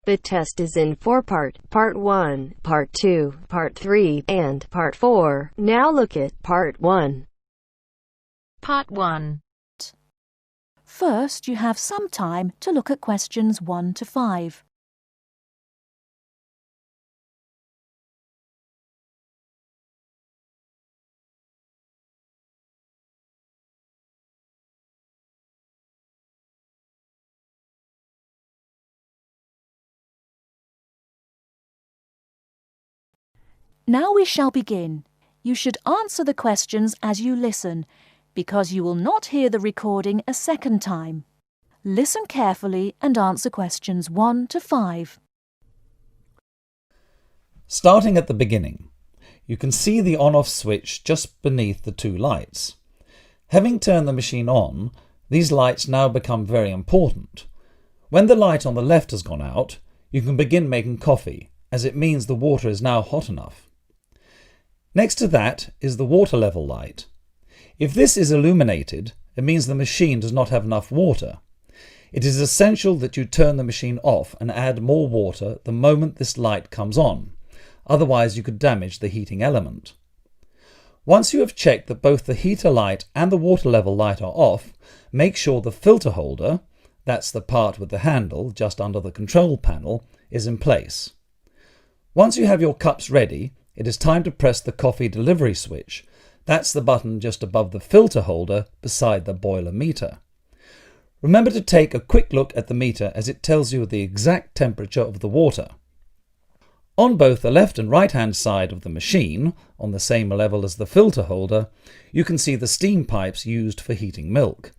The test is in 4 parts: Part 1, Part 2, Part 3, and Part 4. Now look at Part 1. Part 1. First, you have some time to look at questions 1 to 5. Now we shall begin. You should answer the questions as you listen, because you will not hear the recording a second time. Listen carefully and answer questions 1 to 5. Starting at the beginning, you can see the on-off switch just beneath the two lights. Having turned the machine on, these lights now become very important. When the light on the left has gone out, you can begin making coffee, as it means the water is now hot enough. Next to that is the water level light. If this is illuminated, it means the machine does not have enough water. It is essential that you turn the machine off and add more water the moment this light comes on, otherwise you could damage the heating element. Once you have checked that both the heater light and the water level light are off, make sure the filter holder, that's the part with the handle just under the control panel, is in place. Once you have your cups ready, it is time to press the coffee delivery switch. That's the button just above the filter holder beside the boiler meter. Remember to take a quick look at the meter as it tells you the exact temperature of the water. On both the left and right hand side of the machine, on the same level as the filter holder, you can see the steam pipes used for heating milk.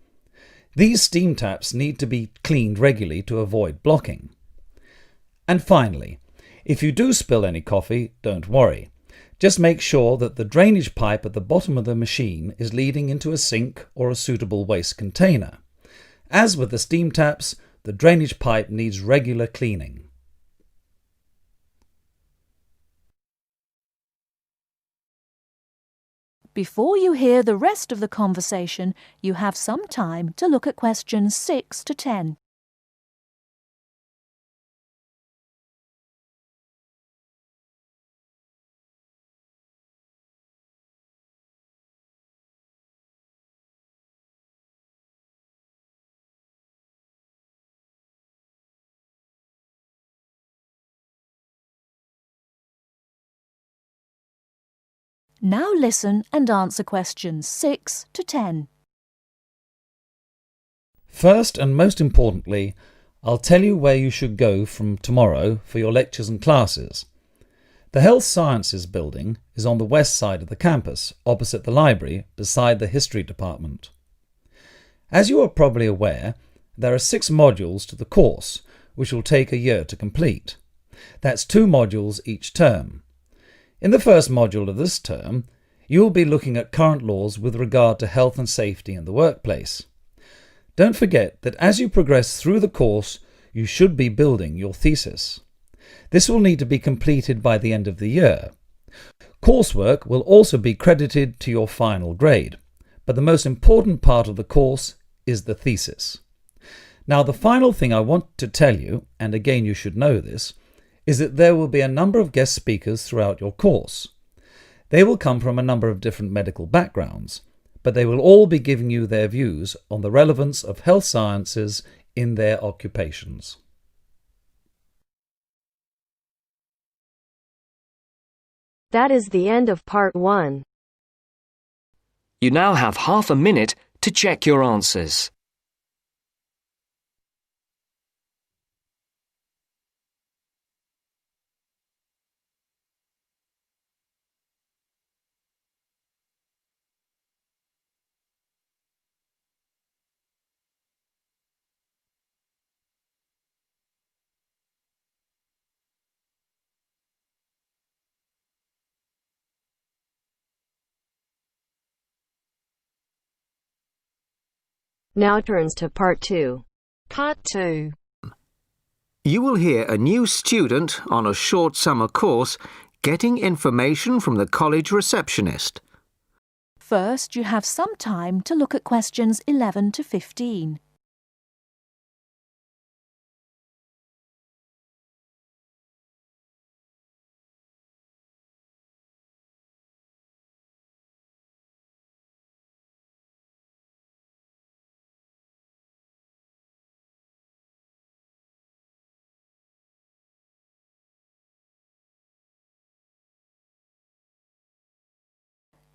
These steam taps need to be cleaned regularly to avoid blocking. And finally, if you do spill any coffee, don't worry. Just make sure that the drainage pipe at the bottom of the machine is leading into a sink or a suitable waste container. As with the steam taps, the drainage pipe needs regular cleaning. Before you hear the rest of the conversation, you have some time to look at questions 6 to 10. Now listen and answer questions 6 to 10. First and most importantly, I'll tell you where you should go from tomorrow for your lectures and classes. The Health Sciences building is on the west side of the campus, opposite the library, beside the History department. As you are probably aware, there are 6 modules to the course, which will take a year to complete. That's 2 modules each term. In the first module of this term, you will be looking at current laws with regard to health and safety in the workplace. Don't forget that as you progress through the course, you should be building your thesis. This will need to be completed by the end of the year. Coursework will also be credited to your final grade, but the most important part of the course is the thesis. Now, the final thing I want to tell you, and again you should know this, is that there will be a number of guest speakers throughout your course. They will come from a number of different medical backgrounds, but they will all be giving you their views on the relevance of health sciences in their occupations. That is the end of Part 1. You now have half a minute to check your answers. Now turns to Part 2. Part 2. You will hear a new student on a short summer course getting information from the college receptionist. First, you have some time to look at questions 11 to 15.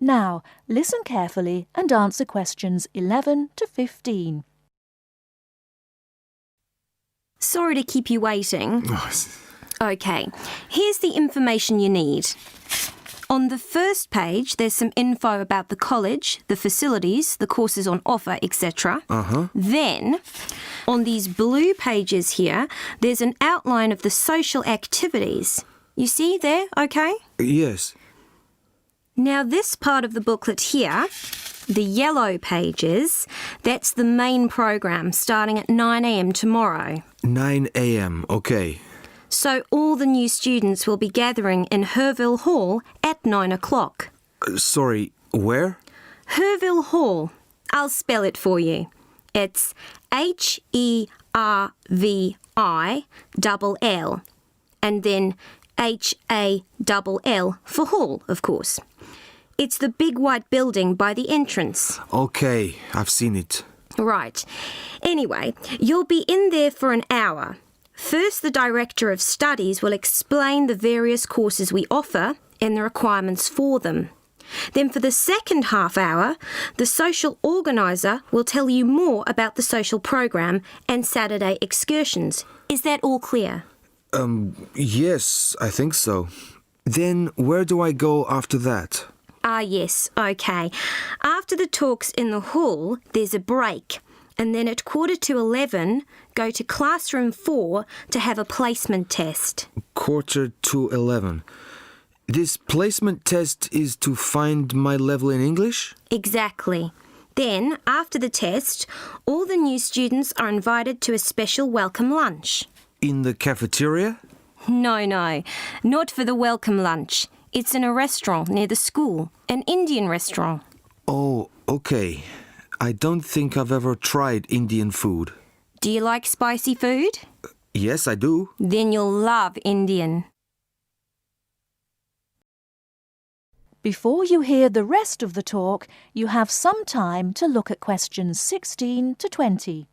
Now, listen carefully and answer questions 11 to 15. Sorry to keep you waiting. OK, here's the information you need. On the first page, there's some info about the college, the facilities, the courses on offer, etc. Then, on these blue pages here, there's an outline of the social activities. You see there, OK? Yes. Now, this part of the booklet here, the yellow pages, that's the main program starting at 9 a.m. tomorrow. 9 a.m., okay. So all the new students will be gathering in Herville Hall at 9 o'clock. Sorry, where? Herville Hall. I'll spell it for you. It's Hervill, and then Hall for hall, of course. It's the big white building by the entrance. Okay, I've seen it. Right. Anyway, you'll be in there for an hour. First, the Director of Studies will explain the various courses we offer and the requirements for them. Then for the second half hour, the social organiser will tell you more about the social program and Saturday excursions. Is that all clear? Yes, I think so. Then where do I go after that? Yes, OK. After the talks in the hall, there's a break. And then at 11:15, go to classroom 4 to have a placement test. 11:45. This placement test is to find my level in English? Exactly. Then, after the test, all the new students are invited to a special welcome lunch. In the cafeteria? No, not for the welcome lunch. It's in a restaurant near the school, an Indian restaurant. Oh, okay. I don't think I've ever tried Indian food. Do you like spicy food? Yes, I do. Then you'll love Indian. Before you hear the rest of the talk, you have some time to look at questions 16 to 20.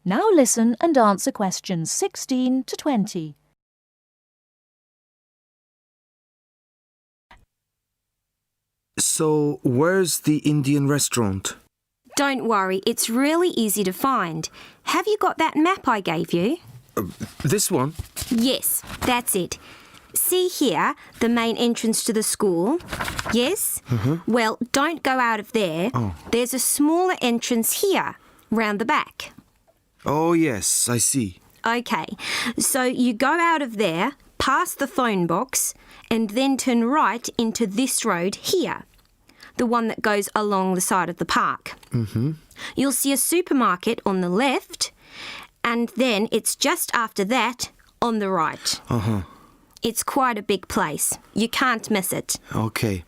Now listen and answer questions 16 to 20. So, where's the Indian restaurant? Don't worry, it's really easy to find. Have you got that map I gave you? This one? Yes, that's it. See here, the main entrance to the school? Yes? Well, don't go out of there. There's a smaller entrance here, round the back. Oh, yes, I see. OK, so you go out of there, past the phone box, and then turn right into this road here, the one that goes along the side of the park. You'll see a supermarket on the left, and then it's just after that on the right. It's quite a big place. You can't miss it. Okay.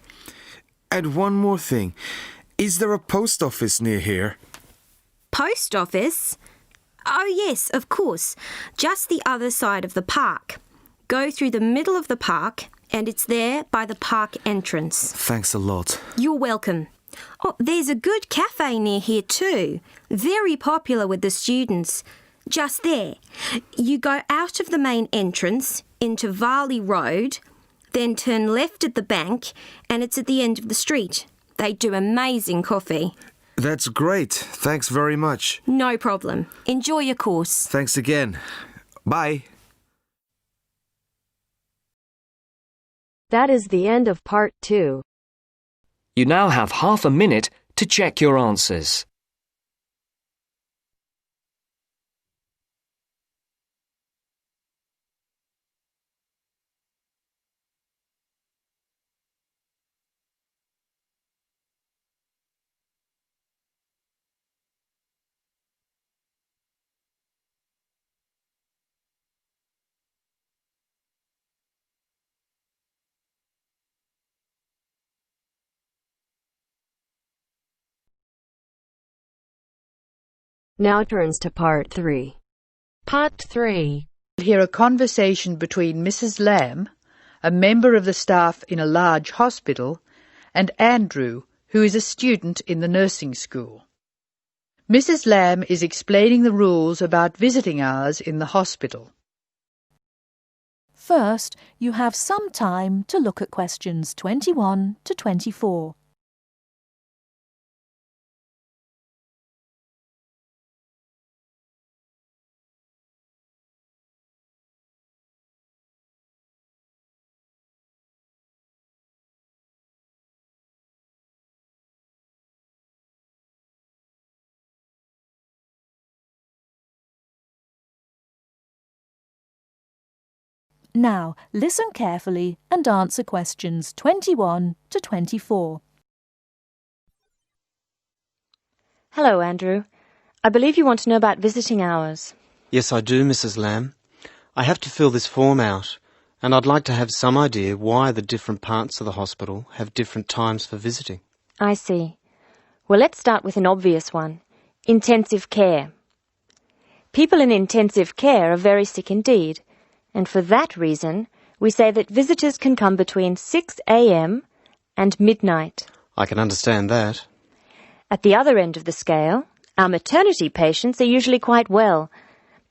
And one more thing. Is there a post office near here? Post office? Oh, yes, of course. Just the other side of the park. Go through the middle of the park, and it's there by the park entrance. Thanks a lot. You're welcome. Oh, there's a good cafe near here too. Very popular with the students. Just there. You go out of the main entrance into Varley Road, then turn left at the bank, and it's at the end of the street. They do amazing coffee. That's great. Thanks very much. No problem. Enjoy your course. Thanks again. Bye. That is the end of part 2. You now have half a minute to check your answers. Now turns to Part 3. Part 3. Hear a conversation between Mrs. Lamb, a member of the staff in a large hospital, and Andrew, who is a student in the nursing school. Mrs. Lamb is explaining the rules about visiting hours in the hospital. First, you have some time to look at questions 21 to 24. Now, listen carefully and answer questions 21 to 24. Hello, Andrew. I believe you want to know about visiting hours. Yes, I do, Mrs. Lamb. I have to fill this form out, and I'd like to have some idea why the different parts of the hospital have different times for visiting. I see. Well, let's start with an obvious one. Intensive care. People in intensive care are very sick indeed, and for that reason, we say that visitors can come between 6 a.m. and midnight. I can understand that. At the other end of the scale, our maternity patients are usually quite well,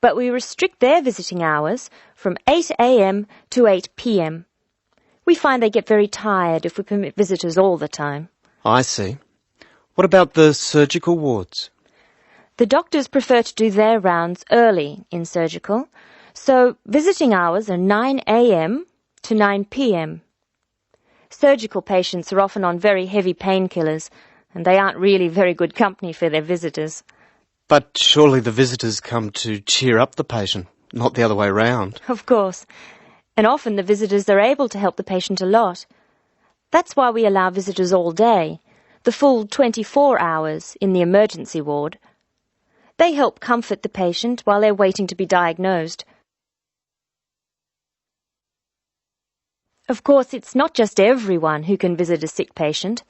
but we restrict their visiting hours from 8 a.m. to 8 p.m. We find they get very tired if we permit visitors all the time. I see. What about the surgical wards? The doctors prefer to do their rounds early in surgical, so visiting hours are 9 a.m. to 9 p.m. Surgical patients are often on very heavy painkillers, and they aren't really very good company for their visitors. But surely the visitors come to cheer up the patient, not the other way round. Of course. And often the visitors are able to help the patient a lot. That's why we allow visitors all day, the full 24 hours in the emergency ward. They help comfort the patient while they're waiting to be diagnosed. Of course, it's not just everyone who can visit a sick patient.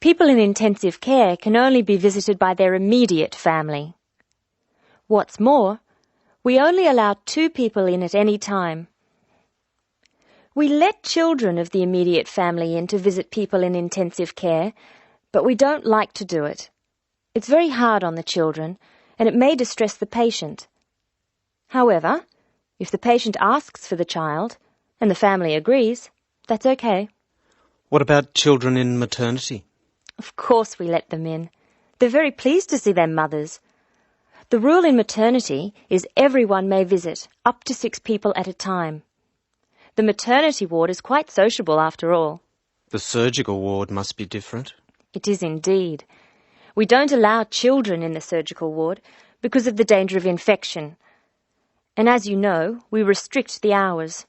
People in intensive care can only be visited by their immediate family. What's more, we only allow 2 people in at any time. We let children of the immediate family in to visit people in intensive care, but we don't like to do it. It's very hard on the children, and it may distress the patient. However, if the patient asks for the child, and the family agrees, that's okay. What about children in maternity? Of course we let them in. They're very pleased to see their mothers. The rule in maternity is everyone may visit, up to 6 people at a time. The maternity ward is quite sociable after all. The surgical ward must be different. It is indeed. We don't allow children in the surgical ward because of the danger of infection. And as you know, we restrict the hours.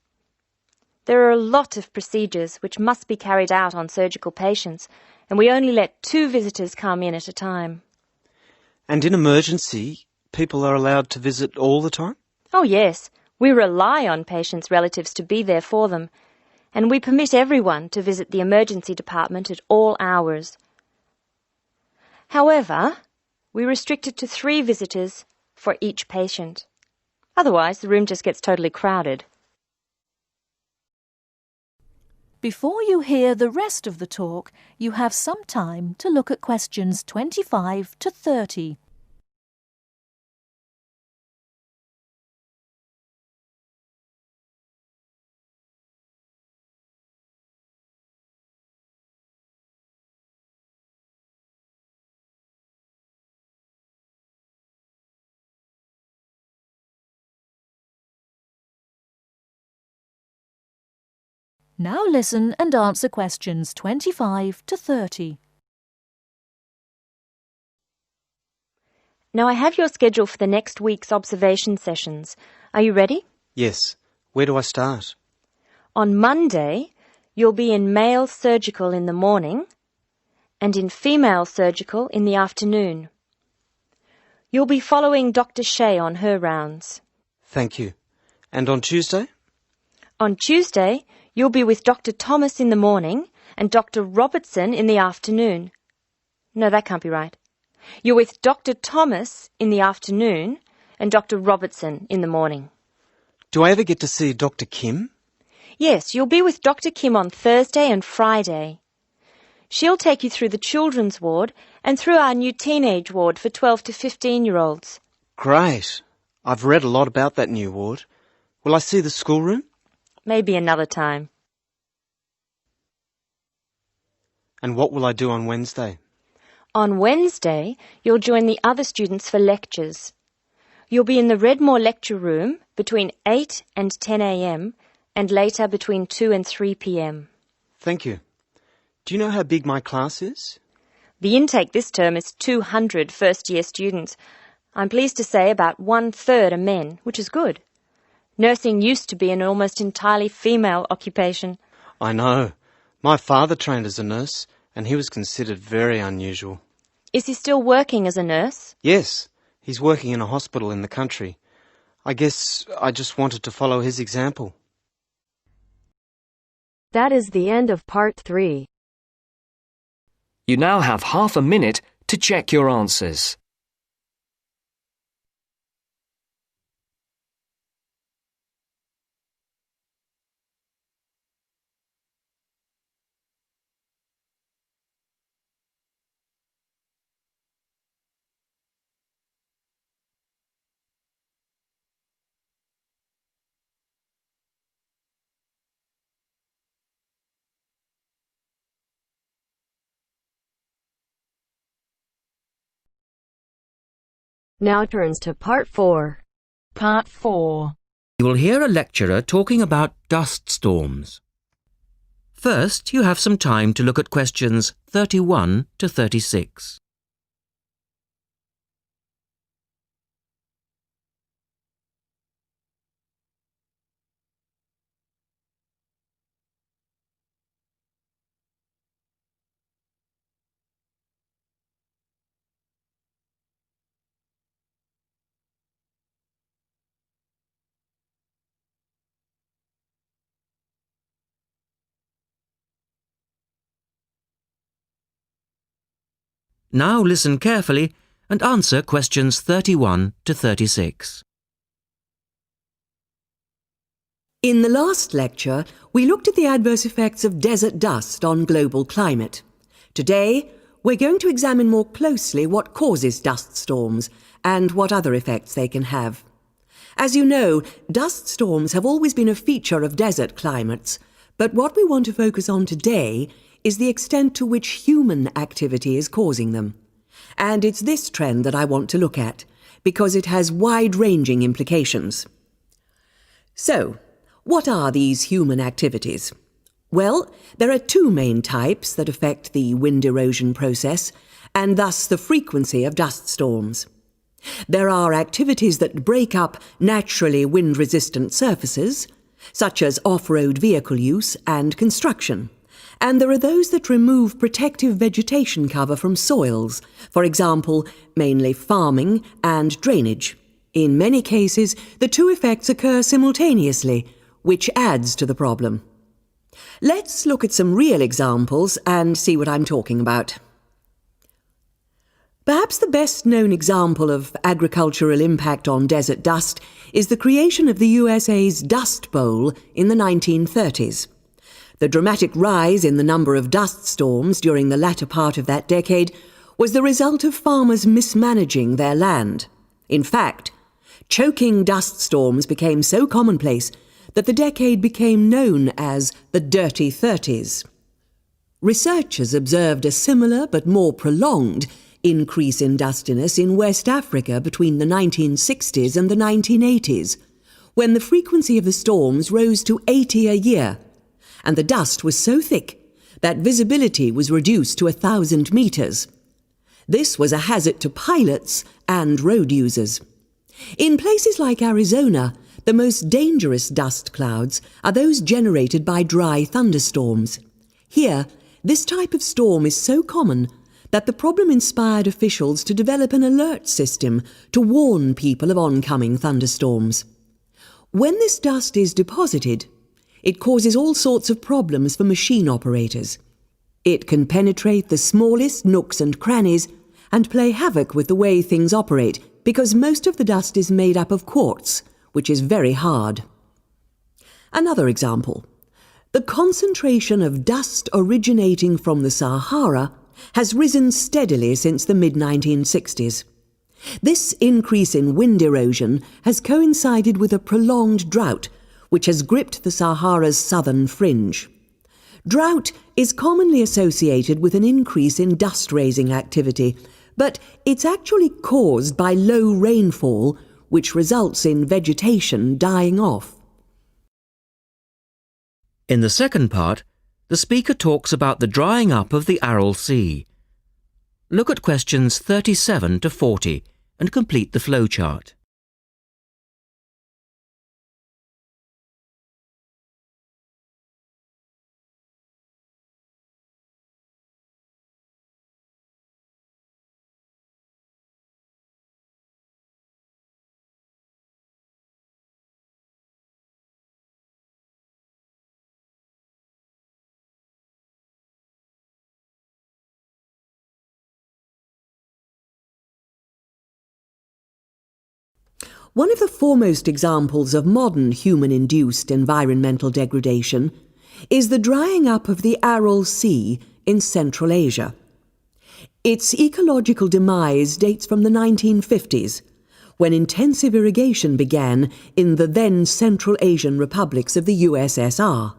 There are a lot of procedures which must be carried out on surgical patients, and we only let 2 visitors come in at a time. And in emergency, people are allowed to visit all the time? Oh yes, we rely on patients' relatives to be there for them, and we permit everyone to visit the emergency department at all hours. However, we restrict it to 3 visitors for each patient. Otherwise, the room just gets totally crowded. Before you hear the rest of the talk, you have some time to look at questions 25 to 30. Now listen and answer questions 25 to 30. Now I have your schedule for the next week's observation sessions. Are you ready? Yes. Where do I start? On Monday, you'll be in male surgical in the morning and in female surgical in the afternoon. You'll be following Dr. Shea on her rounds. Thank you. And on Tuesday? On Tuesday, you'll be with Dr. Thomas in the morning and Dr. Robertson in the afternoon. No, that can't be right. You're with Dr. Thomas in the afternoon and Dr. Robertson in the morning. Do I ever get to see Dr. Kim? Yes, you'll be with Dr. Kim on Thursday and Friday. She'll take you through the children's ward and through our new teenage ward for 12 to 15-year-olds. Great. I've read a lot about that new ward. Will I see the schoolroom? Maybe another time. And what will I do on Wednesday? On Wednesday, you'll join the other students for lectures. You'll be in the Redmore lecture room between 8 and 10 a.m. and later between 2 and 3 p.m. Thank you. Do you know how big my class is? The intake this term is 200 first-year students. I'm pleased to say about 1/3 are men, which is good. Nursing used to be an almost entirely female occupation. I know. My father trained as a nurse, and he was considered very unusual. Is he still working as a nurse? Yes, he's working in a hospital in the country. I guess I just wanted to follow his example. That is the end of part 3. You now have half a minute to check your answers. Now turns to part 4. Part 4. You will hear a lecturer talking about dust storms. First, you have some time to look at questions 31 to 36. Now listen carefully and answer questions 31 to 36. In the last lecture, we looked at the adverse effects of desert dust on global climate. Today, we're going to examine more closely what causes dust storms and what other effects they can have. As you know, dust storms have always been a feature of desert climates, but what we want to focus on today is the extent to which human activity is causing them. And it's this trend that I want to look at, because it has wide-ranging implications. So, what are these human activities? Well, there are two main types that affect the wind erosion process, and thus the frequency of dust storms. There are activities that break up naturally wind-resistant surfaces, such as off-road vehicle use and construction. And there are those that remove protective vegetation cover from soils, for example, mainly farming and drainage. In many cases, the two effects occur simultaneously, which adds to the problem. Let's look at some real examples and see what I'm talking about. Perhaps the best-known example of agricultural impact on desert dust is the creation of the USA's Dust Bowl in the 1930s. The dramatic rise in the number of dust storms during the latter part of that decade was the result of farmers mismanaging their land. In fact, choking dust storms became so commonplace that the decade became known as the Dirty 30s. Researchers observed a similar but more prolonged increase in dustiness in West Africa between the 1960s and the 1980s, when the frequency of the storms rose to 80 a year, and the dust was so thick that visibility was reduced to 1,000 meters. This was a hazard to pilots and road users. In places like Arizona, the most dangerous dust clouds are those generated by dry thunderstorms. Here, this type of storm is so common that the problem inspired officials to develop an alert system to warn people of oncoming thunderstorms. When this dust is deposited, it causes all sorts of problems for machine operators. It can penetrate the smallest nooks and crannies and play havoc with the way things operate because most of the dust is made up of quartz, which is very hard. Another example. The concentration of dust originating from the Sahara has risen steadily since the mid-1960s. This increase in wind erosion has coincided with a prolonged drought, which has gripped the Sahara's southern fringe. Drought is commonly associated with an increase in dust-raising activity, but it's actually caused by low rainfall, which results in vegetation dying off. In the second part, the speaker talks about the drying up of the Aral Sea. Look at questions 37 to 40 and complete the flowchart. One of the foremost examples of modern human-induced environmental degradation is the drying up of the Aral Sea in Central Asia. Its ecological demise dates from the 1950s, when intensive irrigation began in the then Central Asian republics of the USSR.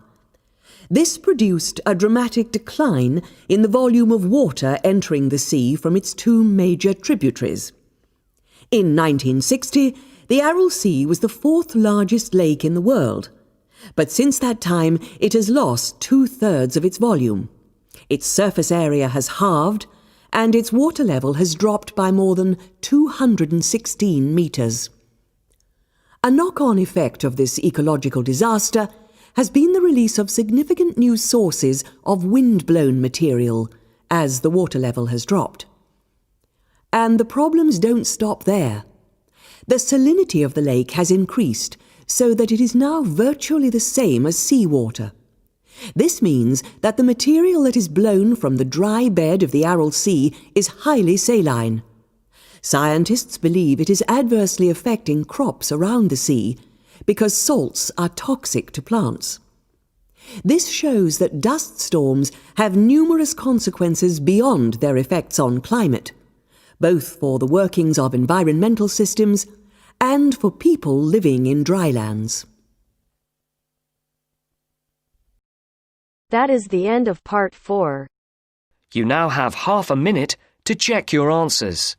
This produced a dramatic decline in the volume of water entering the sea from its two major tributaries. In 1960, the Aral Sea was the fourth largest lake in the world, but since that time it has lost 2/3 of its volume. Its surface area has halved, and its water level has dropped by more than 216 metres. A knock-on effect of this ecological disaster has been the release of significant new sources of wind-blown material as the water level has dropped. And the problems don't stop there. The salinity of the lake has increased so that it is now virtually the same as seawater. This means that the material that is blown from the dry bed of the Aral Sea is highly saline. Scientists believe it is adversely affecting crops around the sea because salts are toxic to plants. This shows that dust storms have numerous consequences beyond their effects on climate, both for the workings of environmental systems and for people living in drylands. That is the end of part 4. You now have half a minute to check your answers.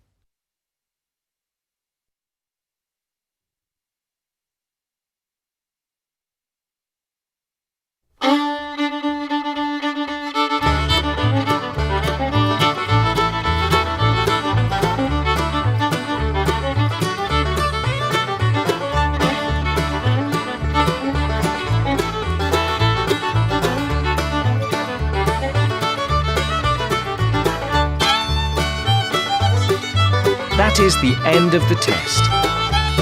That is the end of the test.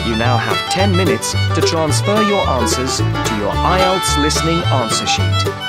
You now have 10 minutes to transfer your answers to your IELTS listening answer sheet.